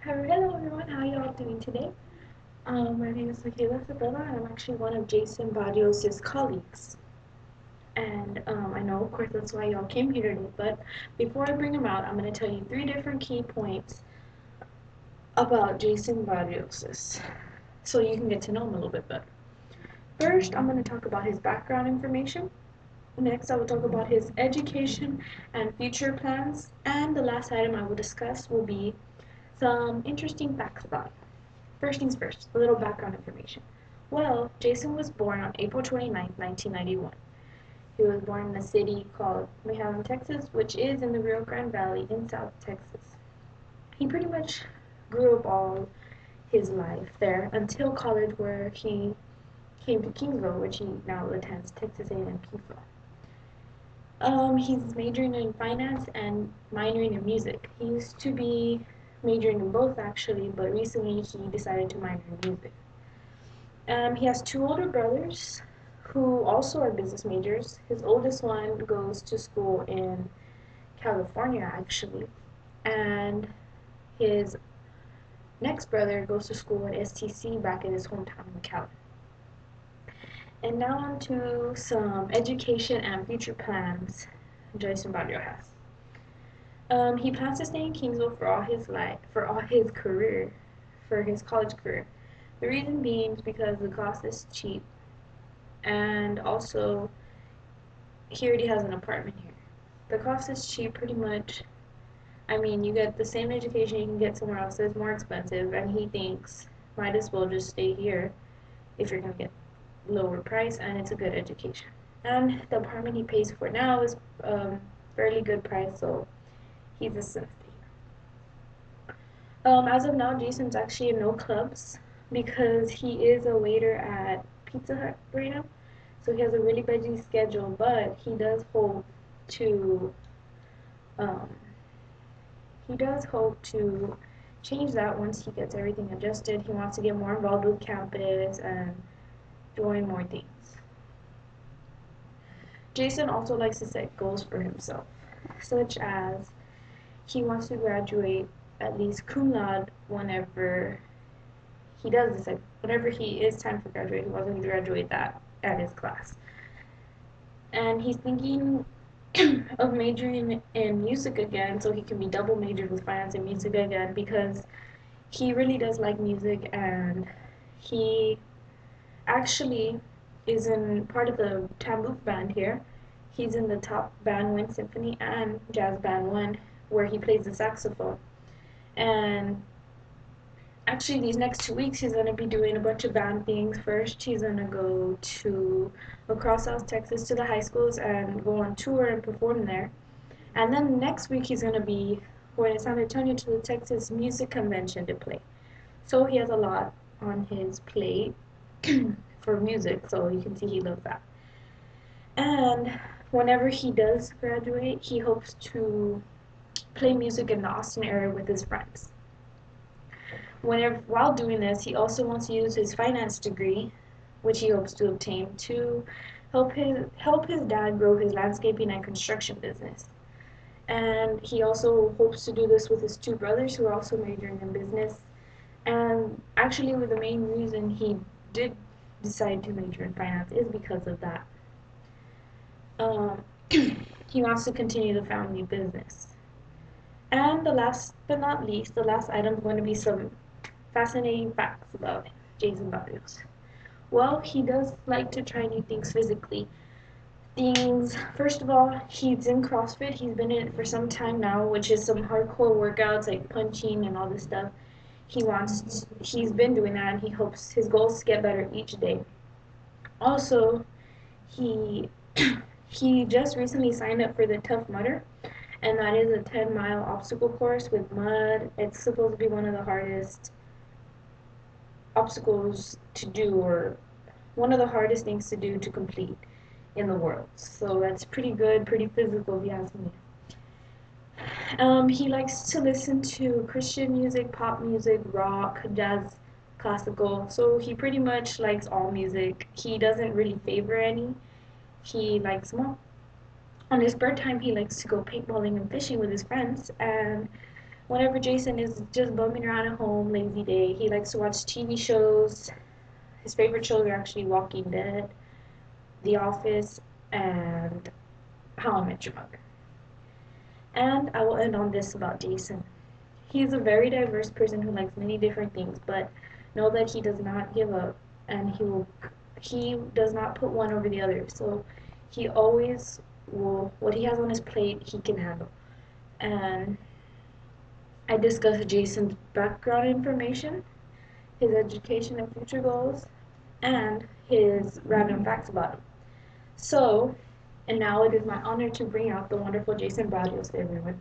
Hello everyone, how y'all doing today? My name is Michaela Sabella and I'm actually one of Jason Barrios' colleagues. And I know, of course, that's why y'all came here today, but before I bring him out, I'm going to tell you three different key points about Jason Barrios so you can get to know him a little bit better. First, I'm going to talk about his background information. Next, I will talk about his education and future plans. And the last item I will discuss will be some interesting facts about him. First things first, a little background information. Well, Jason was born on April 29, 1991. He was born in a city called Mayhem, Texas, which is in the Rio Grande Valley in South Texas. He pretty much grew up all his life there until college, where he came to Kingsville, which he now attends Texas A&M Kingsville. He's majoring in finance and minoring in music. He used to be majoring in both actually, but recently he decided to minor in music. He has two older brothers who also are business majors. His oldest one goes to school in California, actually, and his next brother goes to school at STC back in his hometown in Cali. And now on to some education and future plans Jason Barrio has. He plans to stay in Kingsville for all his life, for all his career, for his college career. The reason being is because the cost is cheap, and also he already has an apartment here. The cost is cheap, pretty much. I mean, you get the same education you can get somewhere else that's more expensive, and he thinks might as well just stay here if you're gonna get lower price and it's a good education. And the apartment he pays for now is fairly good price, so he's a citizen. As of now, Jason's actually in no clubs because he is a waiter at Pizza Hut right now. So he has a really busy schedule, but to um, he does hope to change that once he gets everything adjusted. He wants to get more involved with campus and join more things. Jason also likes to set goals for himself, such as he wants to graduate at least cum laude whenever he does decide, whenever he is time for graduate, he wants to graduate that at his class. And he's thinking of majoring in music again so he can be double majored with finance and music again because he really does like music, and he actually is in part of the Tambuf band here. He's in the top band Wind Symphony and Jazz Band 1, where he plays the saxophone. And actually, these next 2 weeks, he's going to be doing a bunch of band things. First, he's going to go to across South Texas to the high schools and go on tour and perform there. And then next week, he's going to be going to San Antonio to the Texas Music Convention to play. So he has a lot on his plate for music, so you can see he loves that. And whenever he does graduate, he hopes to play music in the Austin area with his friends. While doing this, he also wants to use his finance degree, which he hopes to obtain, to help his dad grow his landscaping and construction business. And he also hopes to do this with his two brothers who are also majoring in business. And actually, the main reason he did decide to major in finance is because of that. Um, he wants to continue the family business. And the last but not least, the last item is going to be some fascinating facts about Jason Barrios. Well, he does like to try new things physically. First of all, he's in CrossFit. He's been in it for some time now, which is some hardcore workouts like punching and all this stuff. He's been doing that, and he hopes his goal is to get better each day. Also, he he just recently signed up for the Tough Mudder, and that is a 10-mile obstacle course with mud. It's supposed to be one of the hardest obstacles to do, or one of the hardest things to do to complete in the world. So that's pretty good, pretty physical if you ask me. He likes to listen to Christian music, pop music, rock, jazz, classical. So he pretty much likes all music. He doesn't really favor any. He likes them all. On his spare time, he likes to go paintballing and fishing with his friends. And Whenever Jason is just bumming around at home, lazy day, he likes to watch TV shows. His favorite shows are actually Walking Dead, The Office, and How I Met Your Mother. And I will end on this about Jason. He is a very diverse person who likes many different things, but know that he does not give up, and he does not put one over the other. So he always will, what he has on his plate, he can handle. And I discussed Jason's background information, his education and future goals, and his random facts about him. So, and now it is my honor to bring out the wonderful Jason Barrios to everyone.